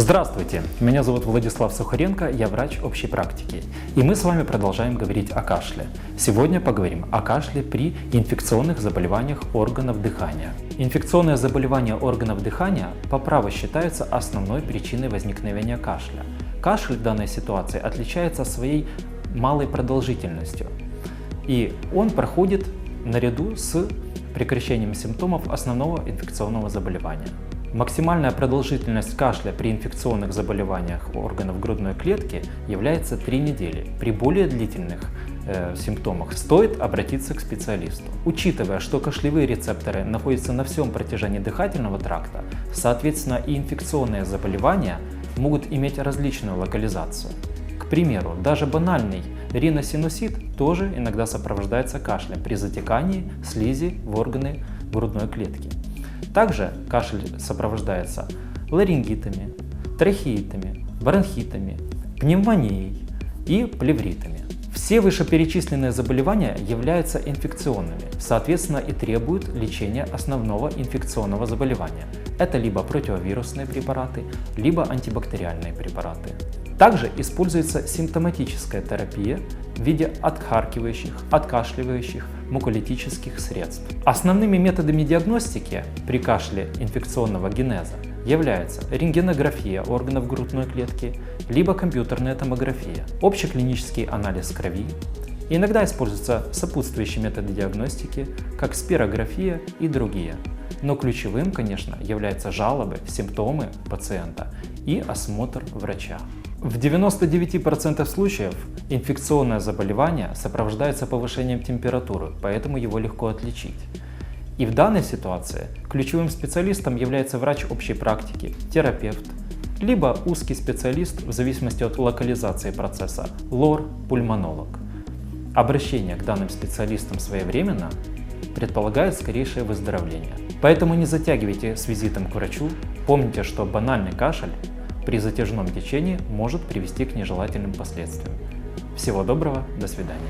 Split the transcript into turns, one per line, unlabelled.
Здравствуйте, меня зовут Владислав Сухаренко, я врач общей практики, и мы с вами продолжаем говорить о кашле. Сегодня поговорим о кашле при инфекционных заболеваниях органов дыхания. Инфекционные заболевания органов дыхания по праву считаются основной причиной возникновения кашля. Кашель в данной ситуации отличается своей малой продолжительностью, и он проходит наряду с прекращением симптомов основного инфекционного заболевания. Максимальная продолжительность кашля при инфекционных заболеваниях органов грудной клетки является 3 недели. При более длительных симптомах стоит обратиться к специалисту. Учитывая, что кашлевые рецепторы находятся на всем протяжении дыхательного тракта, соответственно и инфекционные заболевания могут иметь различную локализацию. К примеру, даже банальный риносинусит тоже иногда сопровождается кашлем при затекании слизи в органы грудной клетки. Также кашель сопровождается ларингитами, трахеитами, бронхитами, пневмонией и плевритами. Все вышеперечисленные заболевания являются инфекционными, соответственно и требуют лечения основного инфекционного заболевания. Это либо противовирусные препараты, либо антибактериальные препараты. Также используется симптоматическая терапия в виде отхаркивающих, откашливающих, муколитических средств. Основными методами диагностики при кашле инфекционного генеза являются рентгенография органов грудной клетки, либо компьютерная томография, общеклинический анализ крови. Иногда используются сопутствующие методы диагностики, как спирография и другие. Но ключевым, конечно, являются жалобы, симптомы пациента и осмотр врача. В 99% случаев инфекционное заболевание сопровождается повышением температуры, поэтому его легко отличить. И в данной ситуации ключевым специалистом является врач общей практики, терапевт, либо узкий специалист в зависимости от локализации процесса, лор, пульмонолог. Обращение к данным специалистам своевременно предполагает скорейшее выздоровление. Поэтому не затягивайте с визитом к врачу, помните, что банальный кашель при затяжном течении может привести к нежелательным последствиям. Всего доброго, до свидания.